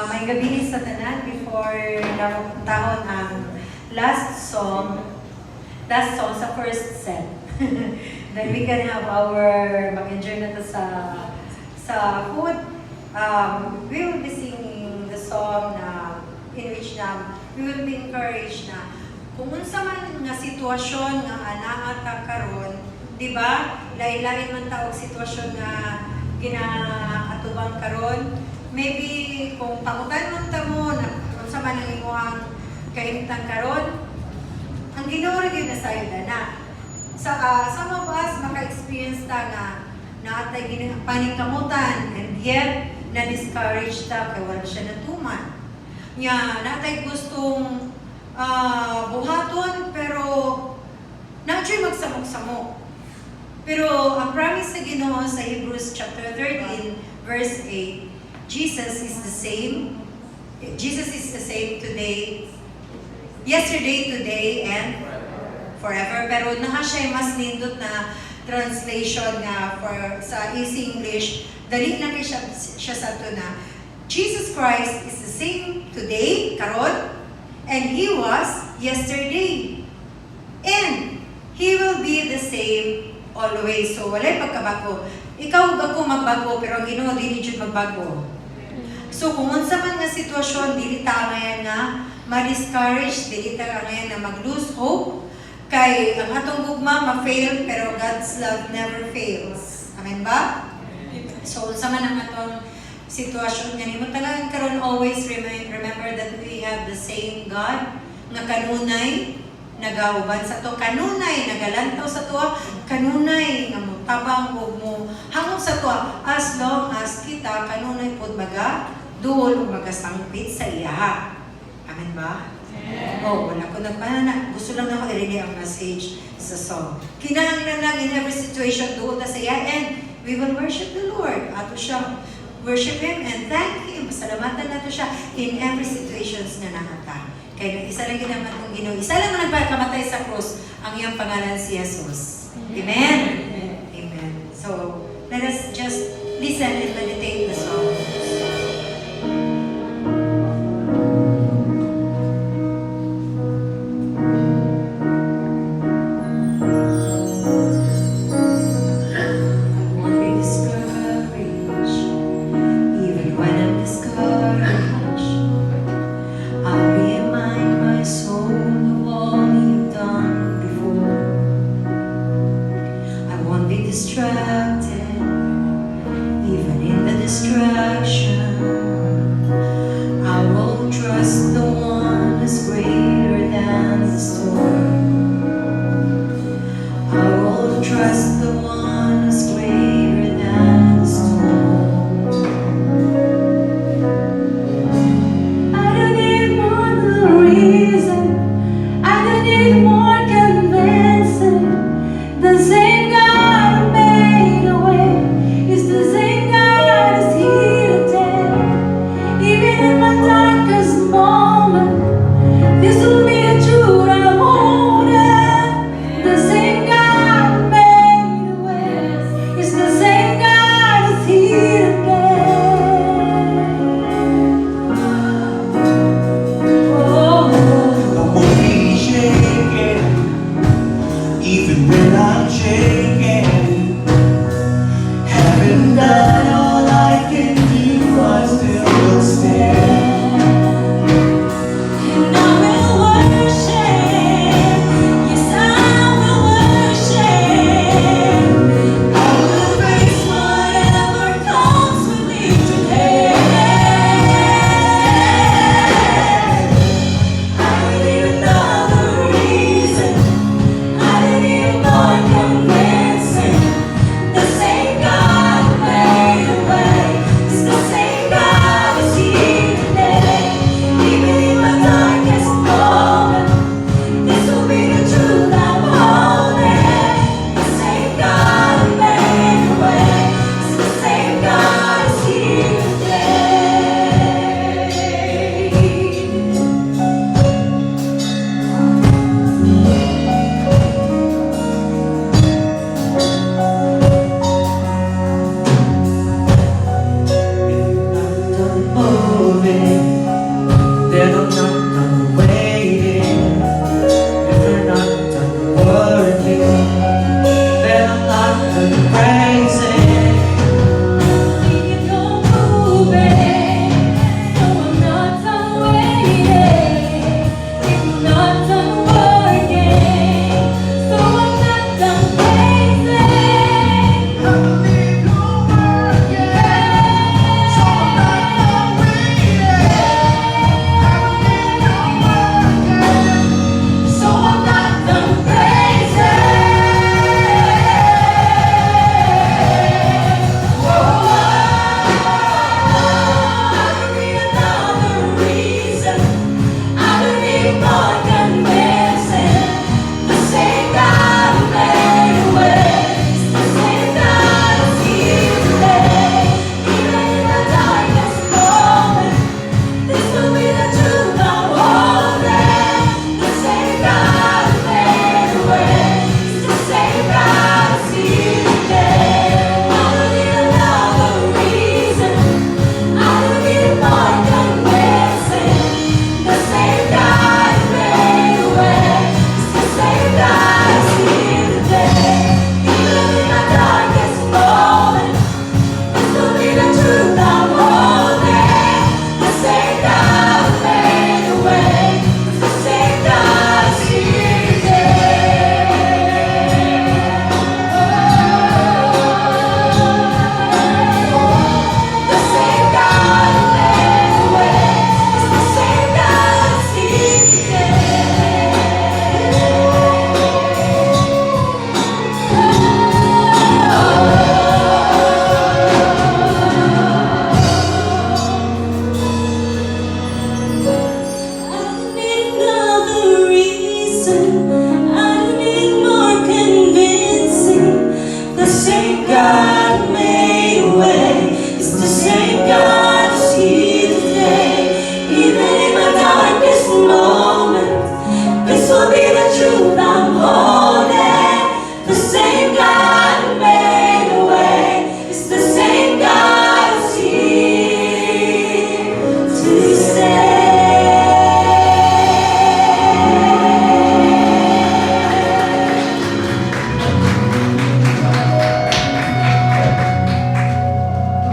May gabi sa tanan before napuntahon ang last song sa first set. Then we can have mag-enjoy na to sa food. We will be singing the song in which we will be encouraged na kung unsa man nga sitwasyon nga anaa ta karon, di ba? Lain-lain man tawag sitwasyon nga ginaatubang karon. Maybe kung pangutan man ta mo na unsa man ang imong kahimtang karon, ang Ginoo rin na sayo na. Some of us maka-experience ta na naatay paningkamutan and yet na-discourage ta kay wala siya natuman. Nya naatay gustong buhaton pero na-try magsamok-samok. Pero ang promise sa Ginoo sa Hebrews chapter 13 verse 8, Jesus is the same today, yesterday, today, and forever. Pero naha siya mas nindot na translation nga sa Easy English. Dali na siya sa ito na Jesus Christ is the same today, karon, and He was yesterday. And He will be the same always. So, walay pagkabago. Ikaw ako magbago, pero ang Ginoo dili jud magbago. So, kung unsa man nga sitwasyon, dili ta ngayon na ma-discourage, dili ta ngayon na mag-lose hope, kay ang atong gugma ma-fail, pero God's love never fails. Amen ba? So, unsa man ang atong sitwasyon nga nimo talagang karon always remember that we have the same God nga kanunay nagauban sa to, kanunay nagalantaw sa to, kanunay nga motabang ug mo hangop sa to as long as kita kanunay pod duol ug magasangpit sa iya. Amen ba? Oh, wala ko nagpanana. Gusto lang ako i-relay ang message sa song. Kinahanglan lang in every situation duol ta sa iya and we will worship the Lord. Ato siya worship Him and thank Him. Salamatan nato siya in every situations na nakata. Kaya isa lang ginaman kong Ginoo. Isa lang ang nagpakamatay sa krus. Ang iyang pangalan si Jesus. Amen? Amen. So, let us just listen and meditate the song. moving. tubig.